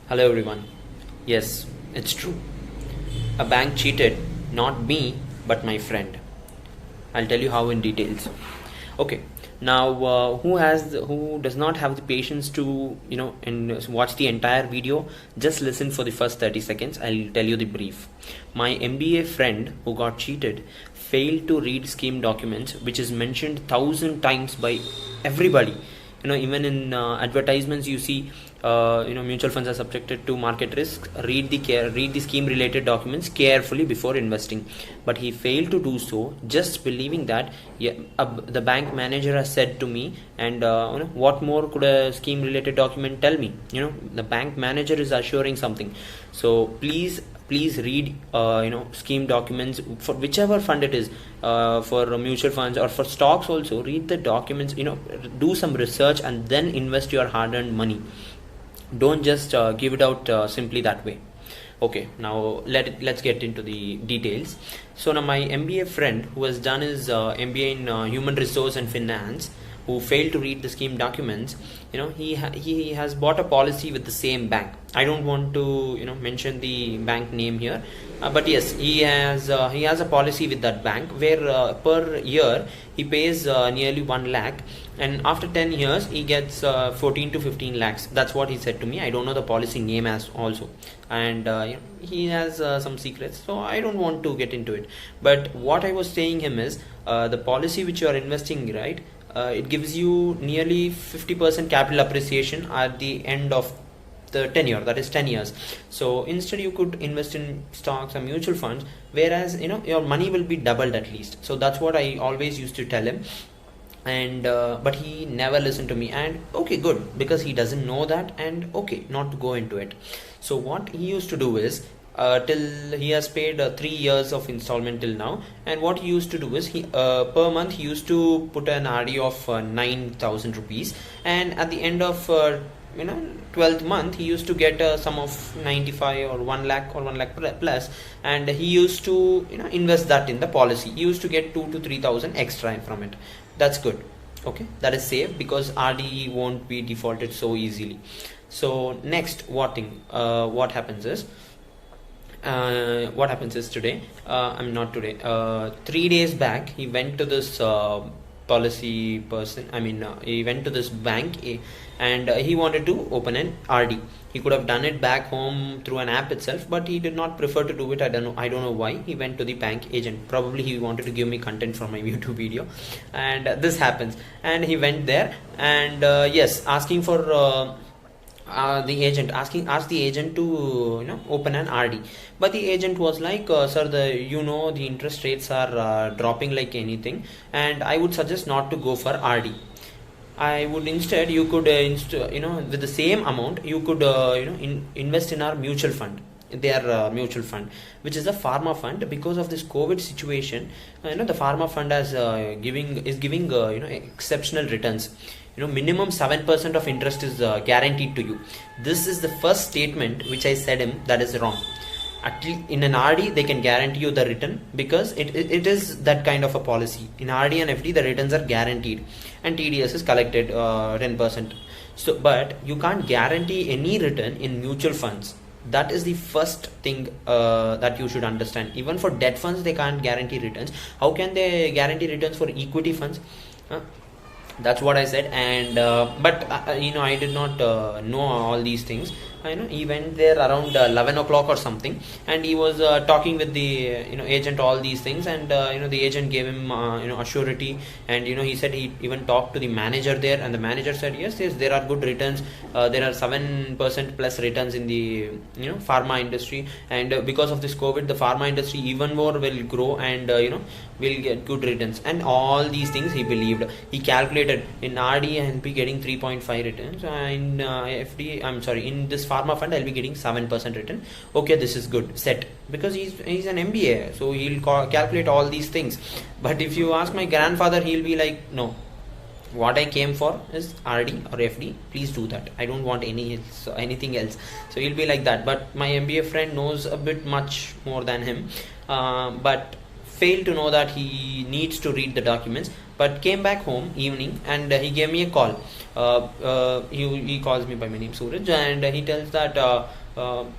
Hello everyone. Yes, it's true. A bank cheated, not me, but my friend. I'll tell you how in details. Okay. Now, who does not have the patience to and watch the entire video? Just listen for the first 30 seconds. I'll tell you the brief. My MBA friend who got cheated failed to read scheme documents, which is mentioned 1,000 times by everybody. Even in advertisements you see mutual funds are subjected to market risk. Read the scheme related documents carefully before investing, but he failed to do so, just believing that the bank manager has said to me. And what more could a scheme related document tell me? The bank manager is assuring something. So please read scheme documents for whichever fund it is, for mutual funds or for stocks also. Read the documents, do some research and then invest your hard-earned money. Don't just give it out simply that way. Okay, now let's get into the details. So now my MBA friend who has done his MBA in human resource and finance, who failed to read the scheme documents, he has bought a policy with the same bank. I don't want to mention the bank name here, but yes, he has a policy with that bank where per year he pays nearly 1 lakh, and after 10 years he gets 14 to 15 lakhs. That's what he said to me. I don't know the policy name as also, and he has some secrets, so I don't want to get into it. But what I was saying him is, the policy which you are investing, right, it gives you nearly 50% capital appreciation at the end of the tenure, that is 10 years. So instead you could invest in stocks or mutual funds, whereas your money will be doubled at least. So that's what I always used to tell him. And but he never listened to me, and okay, good, because he doesn't know that, and okay, not to go into it. So what he used to do is, till he has paid 3 years of installment till now, and what he used to do is, he per month he used to put an RD of 9,000 rupees, and at the end of 12th month he used to get a sum of 95 or 1 lakh or 1 lakh plus, and he used to invest that in the policy. He used to get 2 to 3,000 extra from it. That's good. Okay, that is safe because RD won't be defaulted so easily. So next, what happens is, today, I'm not today, 3 days back he went to this policy person, he went to this bank, and he wanted to open an RD. He could have done it back home through an app itself, but he did not prefer to do it. I don't know why. He went to the bank agent. Probably he wanted to give me content from my YouTube video, and this happens. And he went there, and yes, asking for the agent asked the agent to open an RD. But the agent was like, sir, the interest rates are dropping like anything, and I would suggest not to go for RD. I would instead, you could with the same amount you could invest in our mutual fund, their mutual fund, which is a pharma fund. Because of this COVID situation, the pharma fund is giving exceptional returns. Minimum 7% of interest is guaranteed to you. This is the first statement which I said him that is wrong. At least in an RD they can guarantee you the return, because it is that kind of a policy. In RD and FD the returns are guaranteed, and TDS is collected 10%. So but you can't guarantee any return in mutual funds. That is the first thing that you should understand. Even for debt funds they can't guarantee returns. How can they guarantee returns for equity funds? That's what I said. And but I did not know all these things. He went there around 11 o'clock or something, and he was talking with the agent all these things, and the agent gave him assurity, and he said he even talked to the manager there, and the manager said yes, there are good returns. There are 7% plus returns in the pharma industry, and because of this COVID the pharma industry even more will grow, and will get good returns, and all these things he believed. He calculated in RD and be getting 3.5 returns, in FD, in this pharma fund I'll be getting 7% return. Okay, this is good, set, because he's an MBA, so he'll calculate all these things. But if you ask my grandfather, he'll be like, no, what I came for is RD or FD, please do that, I don't want anything else. So he'll be like that. But my MBA friend knows a bit much more than him, but failed to know that he needs to read the documents. But came back home evening, and he gave me a call. he calls me by my name Suraj, and he tells that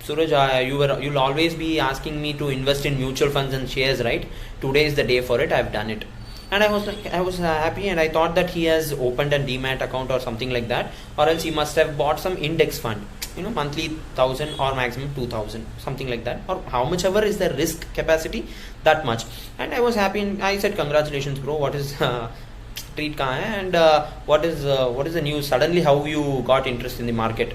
Suraj, you'll always be asking me to invest in mutual funds and shares, right? Today is the day for it. I've done it. And I was happy, and I thought that he has opened a demat account or something like that, or else he must have bought some index fund, monthly 1,000 or maximum 2,000, something like that, or how much ever is the risk capacity, that much. And I was happy, and I said, congratulations bro, what is treat kahan hai, and what is the news suddenly, how you got interest in the market?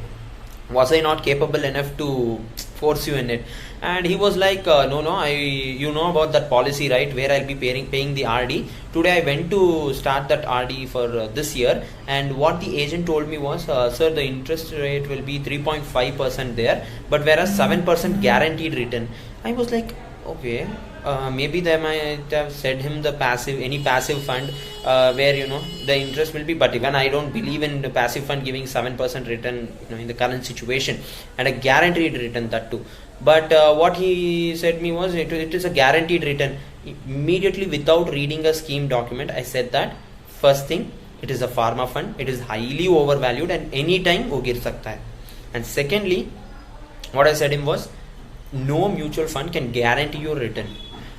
Was I not capable enough to force you in it? And he was like, no, you know about that policy, right, where I'll be paying the RD. Today I went to start that RD for this year, and what the agent told me was, sir, the interest rate will be 3.5% there, but whereas 7% guaranteed return. I was like, okay, maybe they might have said him any passive fund where the interest will be, but even I don't believe in the passive fund giving 7% return in the current situation, and a guaranteed return, that too. But what he said me was, it is a guaranteed return. Immediately, without reading a scheme document, I said that first thing, it is a pharma fund, it is highly overvalued, and anytime wo gir sakta hai. And secondly, what I said him was, no mutual fund can guarantee your return,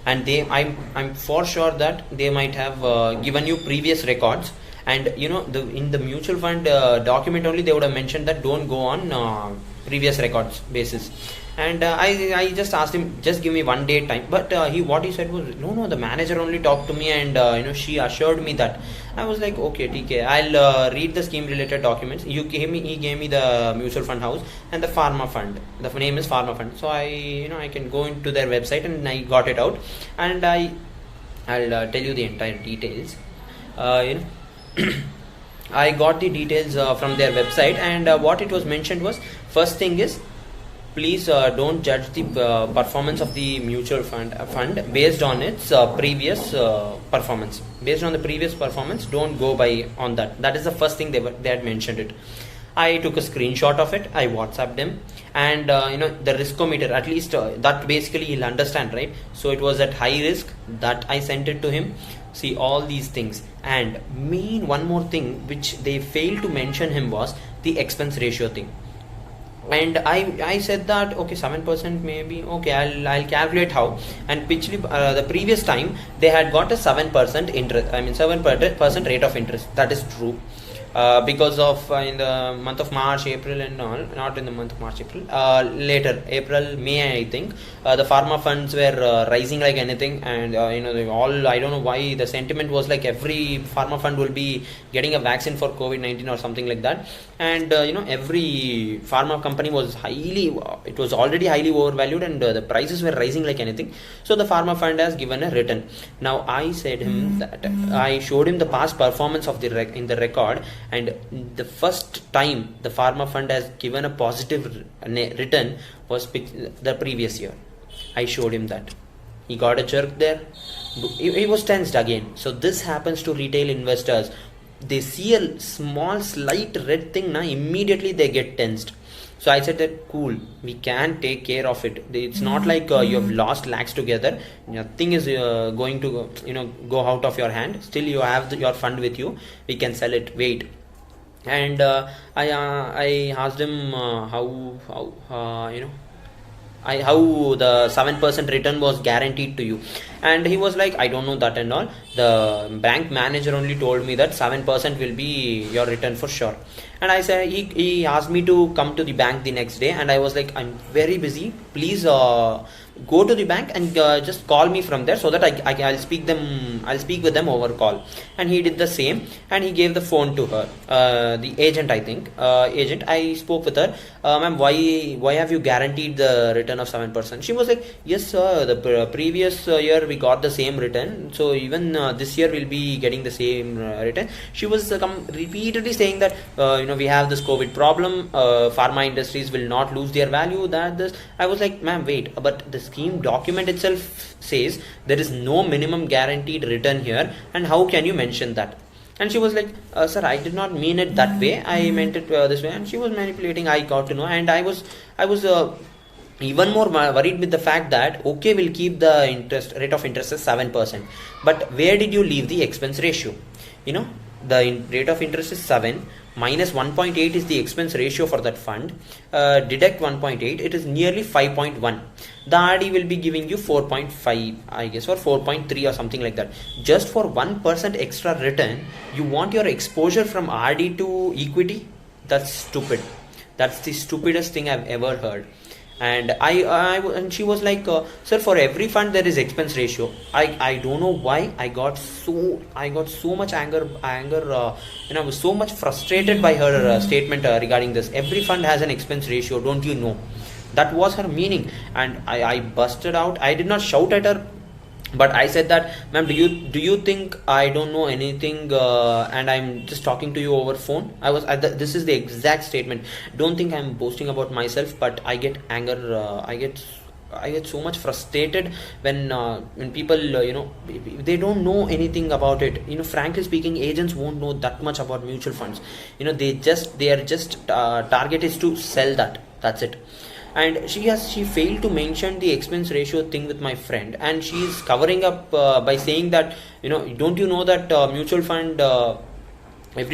and I'm for sure that they might have given you previous records, and in the mutual fund document only they would have mentioned that don't go on previous records basis. And I just asked him, just give me 1 day time, but what he said was, no, the manager only talked to me, and she assured me that. I was like, okay, TK, I'll read the scheme related documents. He gave me the mutual fund house and the pharma fund. The name is pharma fund. So I can go into their website, and I got it out, and I'll tell you the entire details. I got the details from their website, and what it was mentioned was, first thing is, please don't judge the performance of the mutual fund based on its previous performance. Based on the previous performance, don't go by on that. That is the first thing they had mentioned it. I took a screenshot of it. I WhatsApped him, and the riskometer, at least that basically he'll understand, right? So it was at high risk, that I sent it to him. See, all these things. And one more thing which they failed to mention him was the expense ratio thing. And I said that, okay, 7% maybe, okay, I'll calculate how. And the previous time they had got a 7% interest, 7% rate of interest. That is true. Because of in the month of March, April and all, not in the month of March, April, later, April, May, I think, the pharma funds were rising like anything, and I don't know why the sentiment was like every pharma fund will be getting a vaccine for COVID-19 or something like that, and every pharma company was already highly overvalued, and the prices were rising like anything. So the pharma fund has given a return. Now I said him that I showed him the past performance of in the record, and the first time the pharma fund has given a positive return was the previous year. I showed him that. He got a jerk there. He was tensed again. So this happens to retail investors. They see a small slight red thing, immediately they get tensed. So I said that, cool, we can take care of it. It's not like you have lost lakhs together. Nothing is going to go out of your hand. Still you have your fund with you. We can sell it. Wait. And I asked him how the 7% return was guaranteed to you, and he was like, I don't know that and all. The bank manager only told me that 7% will be your return for sure. And I said, he asked me to come to the bank the next day, and I was like, I'm very busy, please go to the bank and just call me from there, so that I'll speak with them over call. And he did the same, and he gave the phone to her, the agent, I think. I spoke with her, ma'am, why have you guaranteed the return of 7%? She was like, yes sir, the previous year we got the same return, so even this year we'll be getting the same return. She was repeatedly saying that we have this COVID problem, pharma industries will not lose their value, I was like, ma'am, wait, but the scheme document itself says there is no minimum guaranteed return here, and how can you mention that? And she was like, sir, I did not mean it that way, I meant it this way. And she was manipulating, I got to know, and I was even more worried with the fact that, okay, we'll keep the rate of interest as 7%, but where did you leave the expense ratio? The rate of interest is 7, minus 1.8 is the expense ratio for that fund, deduct 1.8, it is nearly 5.1. The RD will be giving you 4.5, I guess, or 4.3 or something like that. Just for 1% extra return, you want your exposure from RD to equity? That's stupid. That's the stupidest thing I've ever heard. And and she was like, sir, for every fund there is expense ratio. I don't know why I got so much anger, I was so much frustrated by her statement regarding this. Every fund has an expense ratio, don't you know? That was her meaning. And I busted out. I did not shout at her, but I said that, ma'am, do you think I don't know anything and I'm just talking to you over phone? This is the exact statement. Don't think I'm boasting about myself, but I get anger. I get so much frustrated when people they don't know anything about it. Frankly speaking, agents won't know that much about mutual funds. Their target is to sell that. That's it. And she failed to mention the expense ratio thing with my friend, and she is covering up by saying that, don't you know that every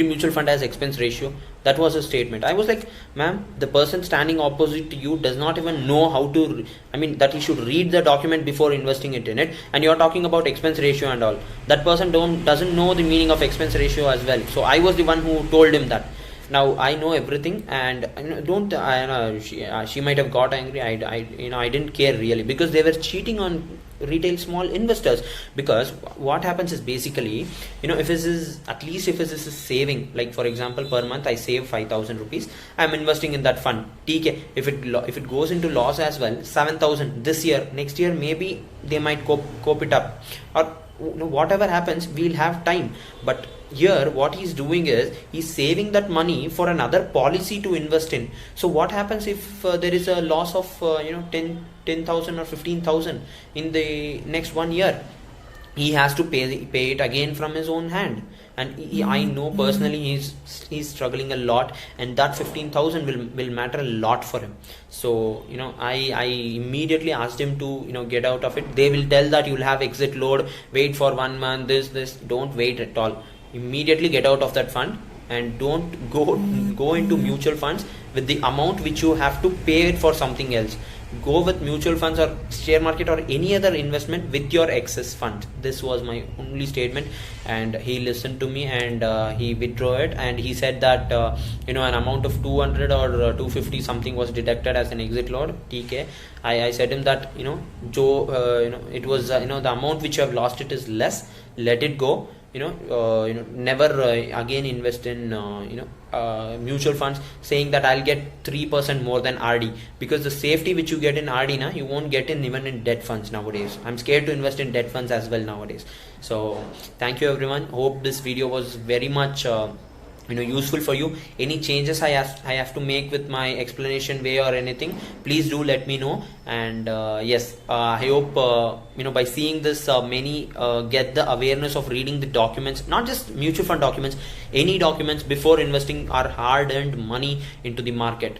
mutual fund has expense ratio? That was a statement. I was like, ma'am, the person standing opposite to you does not even know how to, that he should read the document before investing it in it, and you're talking about expense ratio and all. That person doesn't know the meaning of expense ratio as well. So I was the one who told him that. Now I know everything, and she might have got angry. I didn't care really, because they were cheating on retail small investors. Because what happens is, basically, if this is a saving, like for example, per month I save 5,000 rupees, I'm investing in that fund. TK, if it goes into loss as well, 7,000 this year, next year maybe they might cope it up, or whatever happens, we'll have time. But here what he's doing is he's saving that money for another policy to invest in. So what happens if there is a loss of 10,000 or 15,000 in the next 1 year? He has to pay it again from his own hand. And I know personally he's struggling a lot, and that 15,000 will matter a lot for him. So I immediately asked him to get out of it. They will tell that you'll have exit load, wait for 1 month, this. Don't wait at all. Immediately get out of that fund, and don't go into mutual funds with the amount which you have to pay it for something else. Go with mutual funds or share market or any other investment with your excess fund. This was my only statement, and he listened to me, and he withdrew it, and he said that an amount of 200 or 250 something was deducted as an exit load. TK, I said him that Joe, it was the amount which you have lost, it is less. Let it go. Never again invest in mutual funds saying that I'll get 3% more than RD, because the safety which you get in RD you won't get in even in debt funds nowadays. I'm scared to invest in debt funds as well nowadays. So thank you everyone. Hope this video was very much useful for you. Any changes I have to make with my explanation way or anything, please do let me know. And yes, I hope by seeing this many get the awareness of reading the documents, not just mutual fund documents, any documents before investing our hard-earned money into the market.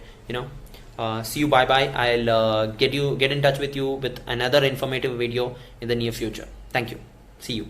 See you. Bye bye. I'll get in touch with you with another informative video in the near future. Thank you. See you.